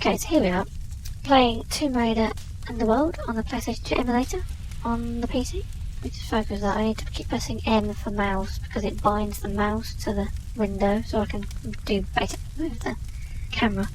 Okay, so here we are, playing Tomb Raider Underworld on the PlayStation 2 emulator on the PC. Which is focus that I need to keep pressing M for mouse because it binds the mouse to the window so I can do basically move the camera.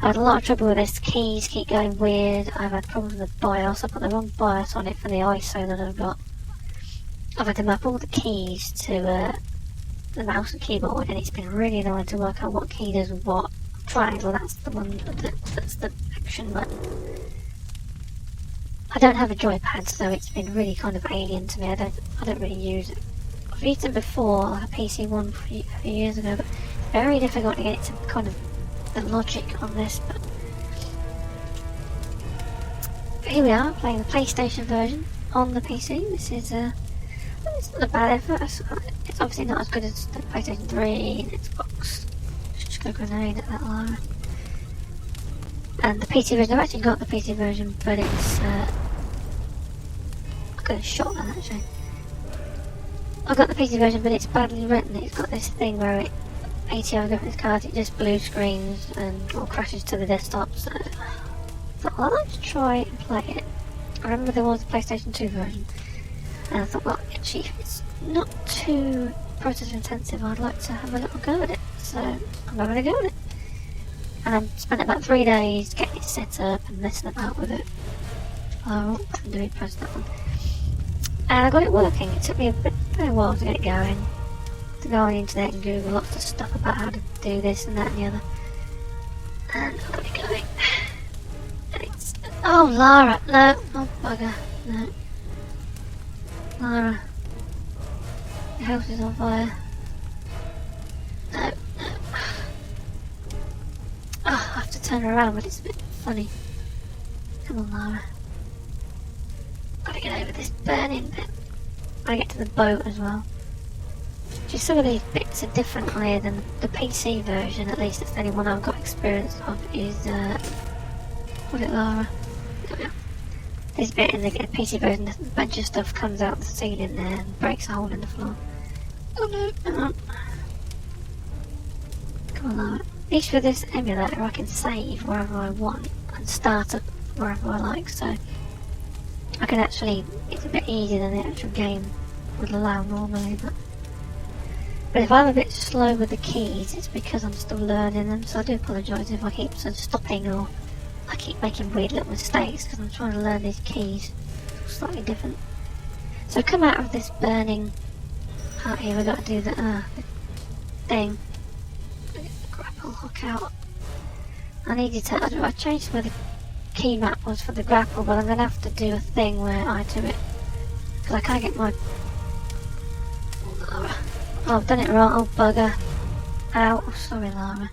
I had a lot of trouble with this, keys keep going weird, I've had problems with the BIOS, I put the wrong BIOS on it for the ISO that I've got. I've had to map all the keys to the mouse and keyboard and it's been really annoying to work out what key does what. Triangle, that's the one, that's the action button. I don't have a joypad, so it's been really kind of alien to me. I don't really use it. I've used it before, like a PC one a few years ago, but it's very difficult to get it to kind of the logic on this. But here we are, playing the PlayStation version on the PC. This is it's not a bad effort. It's obviously not as good as the PlayStation 3 and Xbox. Just go grenade at that Lara. And the PC version, I've actually got the PC version, but it's I got a shotgun actually. I've got the PC version, but it's badly written. It's got this thing where ATO graphics cards, it just blue screens and or crashes to the desktop. So I thought, well, I'd like to try and play it. I remember there was a PlayStation 2 version, and I thought, well, actually, if it's not too processor intensive, I'd like to have a little go at it. So I'm having a go at it. And I've spent about 3 days getting it set up and messing about with it. Oh, I can do it, press that one. And I got it working. It took me a while to get it going. To go on the internet and Google lots of stuff about how to do this and that and the other. And I got it going. And it's... Oh, Lara! No! Oh, bugger. No. Lara. Your house is on fire. No. Oh, I have to turn her around, but it's a bit funny. Come on, Lara. Gotta get over this burning bit. I get to the boat as well. Just some of these bits are different here than the PC version, at least it's the only one I've got experience of, is, what is it, Lara? This bit in the PC version, a bunch of stuff comes out the ceiling there and breaks a hole in the floor. Oh no, come on. Come on, Lara. At least with this emulator I can save wherever I want and start up wherever I like, so I can actually, it's a bit easier than the actual game would allow normally, but if I'm a bit slow with the keys it's because I'm still learning them, so I do apologise if I keep sort of stopping or I keep making weird little mistakes because I'm trying to learn these keys slightly different. So I come out of this burning part here, we've got to do the thing. Hook out. I needed to, I changed where the key map was for the grapple, but I'm going to have to do a thing where I do it, because I can't get my... Oh, I've done it wrong, oh bugger. Ow, oh, sorry Lara.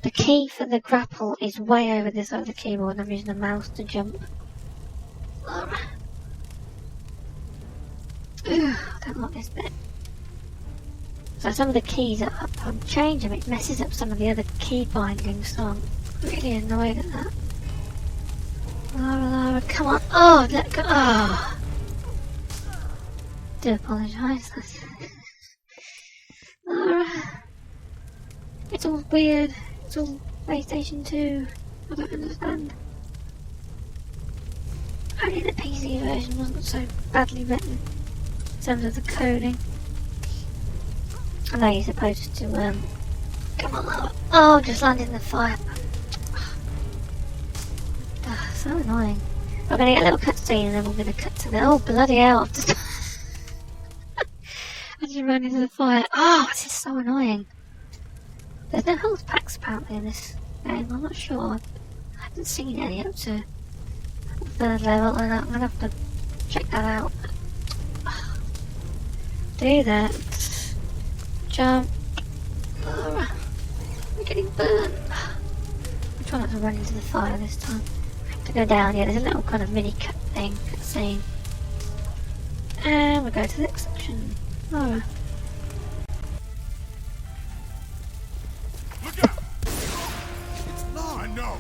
The key for the grapple is way over this side of the keyboard and I'm using the mouse to jump. Lara. I don't like this bit. So some of the keys, I'm changing them, it messes up some of the other key bindings, so I'm really annoyed at that. Lara, Lara, come on. Oh, let go. Oh. Do apologise. Lara. It's all weird. It's all PlayStation 2. I don't understand. Only the PC version wasn't so badly written in terms of the coding. I know you're supposed to, come on, Lara. Oh, just landed in the fire. So annoying. We're going to get a little cutscene and then we're going to cut to the... Oh, bloody hell. I just ran into the fire. Oh, this is so annoying. There's no health packs apparently in this game. I'm not sure. I haven't seen any up to the 3rd level and I'm going to have to check that out. Do that. Jump. Lara. I'm getting burned. I'm trying not to run into the fire this time. I have to go down here. There's a little kind of mini cut thing. Cutscene. And we go to the next section. Lara. Look out! It's Lara, no!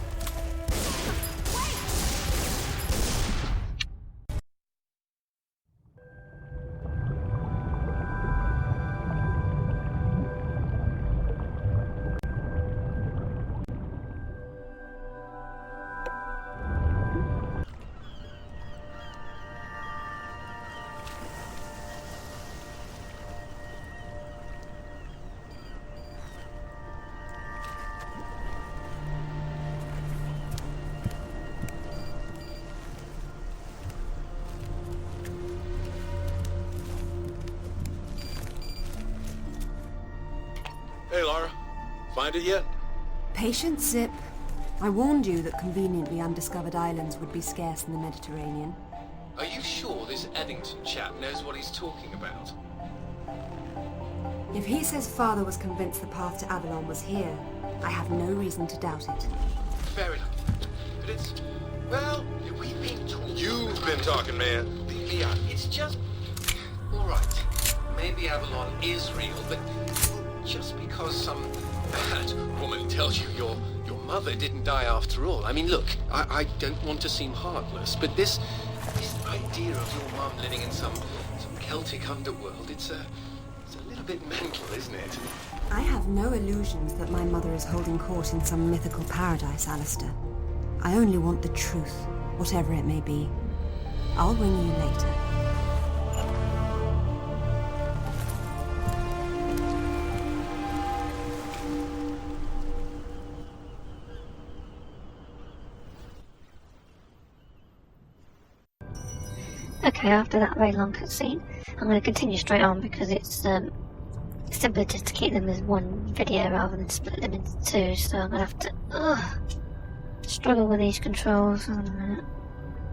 find it yet? Patience, Zip. I warned you that conveniently undiscovered islands would be scarce in the Mediterranean. Are you sure this Eddington chap knows what he's talking about? If he says Father was convinced the path to Avalon was here, I have no reason to doubt it. Fair enough. But it's... well, we've been talking... You've been talking, man. Yeah, it's just... Alright, maybe Avalon is real, but just because some bad woman tells you your mother didn't die after all. I mean, look, I don't want to seem heartless, but this idea of your mum living in some Celtic underworld, it's a little bit mental, isn't it? I have no illusions that my mother is holding court in some mythical paradise, Alistair. I only want the truth, whatever it may be. I'll ring you later. Okay, after that very long cutscene, I'm going to continue straight on because it's simpler just to keep them as one video rather than split them into two, so I'm going to have to struggle with these controls. Hold on a minute.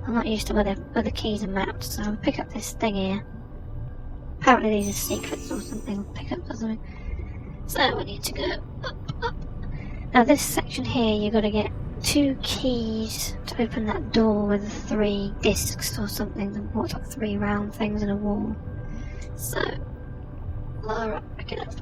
I'm not used to where the keys are mapped, so I'll pick up this thing here. Apparently these are secrets or something, pick up or something. So we need to go up. Now this section here, you've got to get 2 keys to open that door with 3 discs or something, what's like 3 round things in a wall. So, Lara, pick it up.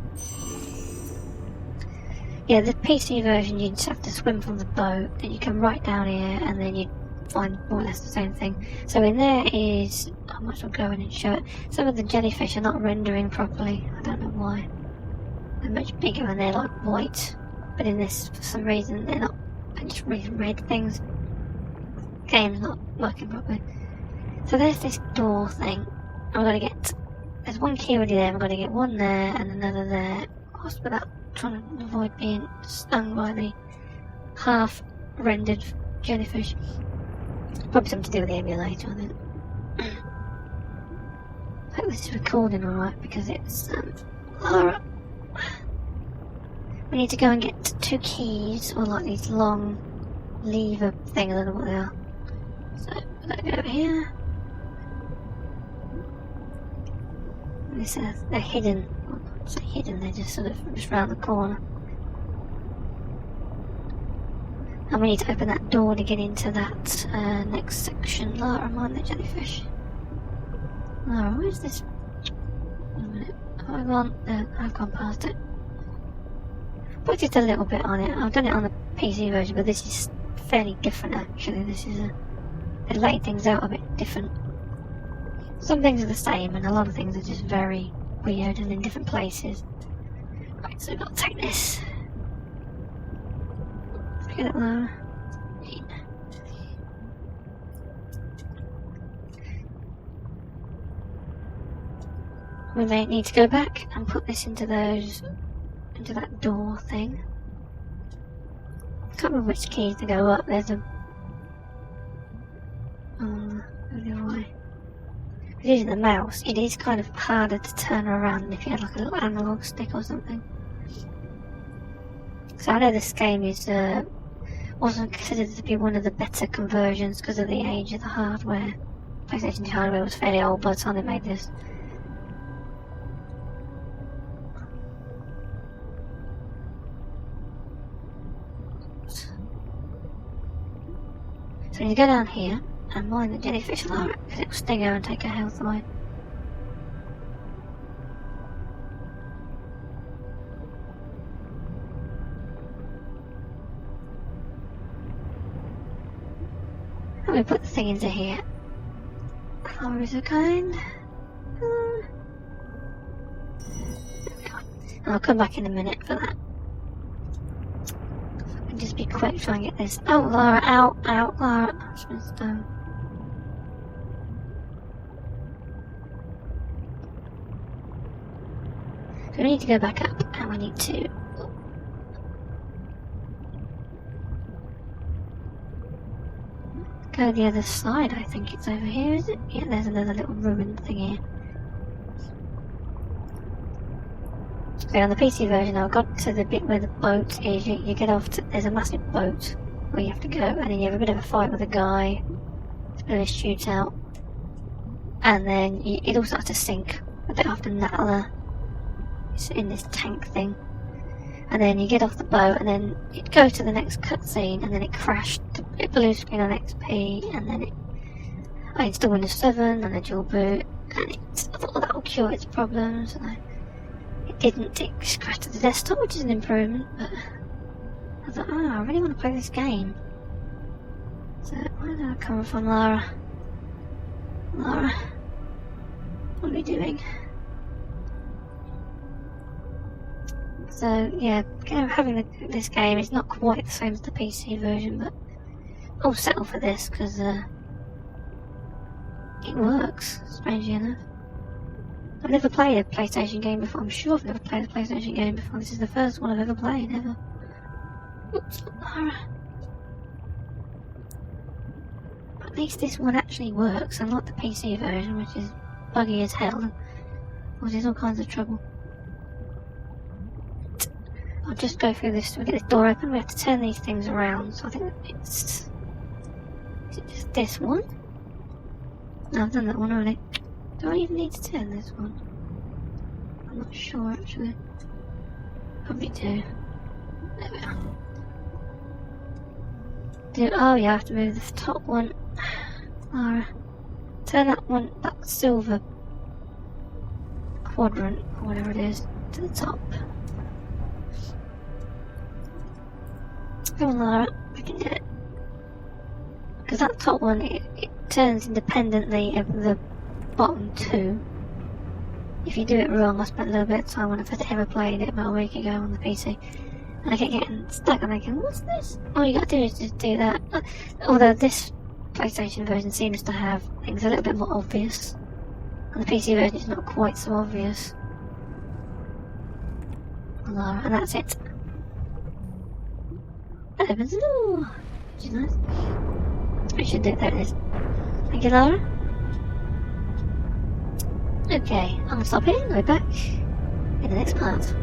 Yeah, the PC version you just have to swim from the boat, then you come right down here and then you find more or less the same thing. So in there is, I might as well go in and show it, some of the jellyfish are not rendering properly, I don't know why. They're much bigger and they're like white, but in this, for some reason, they're not. And just really red things. Game's not working properly. So there's this door thing. I'm gonna get. There's 1 key already there. I'm gonna get 1 there and another there. What's without trying to avoid being stung by the half-rendered jellyfish. Probably something to do with the emulator, I think. I hope this is recording alright because it's Lara. We need to go and get 2 keys, or like these long lever things, I don't know what they are. So, we're going to go over here. And this says they're hidden. Well, not say hidden, they're just sort of just round the corner. And we need to open that door to get into that next section. Lara, mind the jellyfish. Lara, where's this? Wait a minute. I've gone past it. Put just a little bit on it. I've done it on the PC version, but this is fairly different actually. This is they laid things out a bit different. Some things are the same, and a lot of things are just very weird and in different places. Right, so we've got to take this. Look at that, Lara. We may need to go back and put this into that door thing. Can't remember which keys to go up. There's a go the other way. Using the mouse, it is kind of harder to turn around than if you had like a little analog stick or something. So I know this game is wasn't considered to be one of the better conversions because of the age of the hardware. PlayStation hardware was fairly old by the time they made this. So you go down here and mine the jellyfish Lara because it will sting her and take her health away. And we put the thing into here. Lara is so kind. There we go. And I'll come back in a minute for that. Just be quick, try and get this. Oh, Lara, out, Lara. She's been stung. So we need to go back up, and we need to. Go the other side, I think it's over here, is it? Yeah, there's another little ruined thing here. So on the PC version, I got to the bit where the boat is. You get off to, there's a massive boat where you have to go, and then you have a bit of a fight with a guy. It's a bit of a shootout. And then it all starts to sink a bit after Lara. It's in this tank thing. And then you get off the boat, and then it goes to the next cutscene, and then it crashed. It blue screen on XP, and then I installed Windows 7 and a dual boot, and I thought that would cure its problems, and it didn't. It crashed to the desktop, which is an improvement, but I thought, I really want to play this game. So, where did I come from, Lara? Lara, what are we doing? So, yeah, having this game is not quite the same as the PC version, but I'll settle for this, because it works, strangely enough. I've never played a PlayStation game before. I'm sure I've never played a PlayStation game before. This is the first one I've ever played, ever. Oops, Lara. At least this one actually works, unlike the PC version, which is buggy as hell and causes all kinds of trouble. I'll just go through this. We get this door open. We have to turn these things around. So I think it's. Is it just this one? No, I've done that one already. Do I even need to turn this one? I'm not sure actually. Probably do. There we are. Oh yeah, I have to move the top one. Lara. Turn that one, that silver quadrant, or whatever it is, to the top. Come on, Lara, we can do it. Because that top one, it turns independently of the bottom two. If you do it wrong, I spent a little bit of time when I first ever played it about a week ago on the PC. And I kept getting stuck and thinking, what's this? All you gotta do is just do that. Although this PlayStation version seems to have things a little bit more obvious. And the PC version is not quite so obvious. Lara, and that's it. That opens the door, which is nice. I should do it, there it is. Thank you, Lara. Okay, I'm gonna stop here and go back in the next part.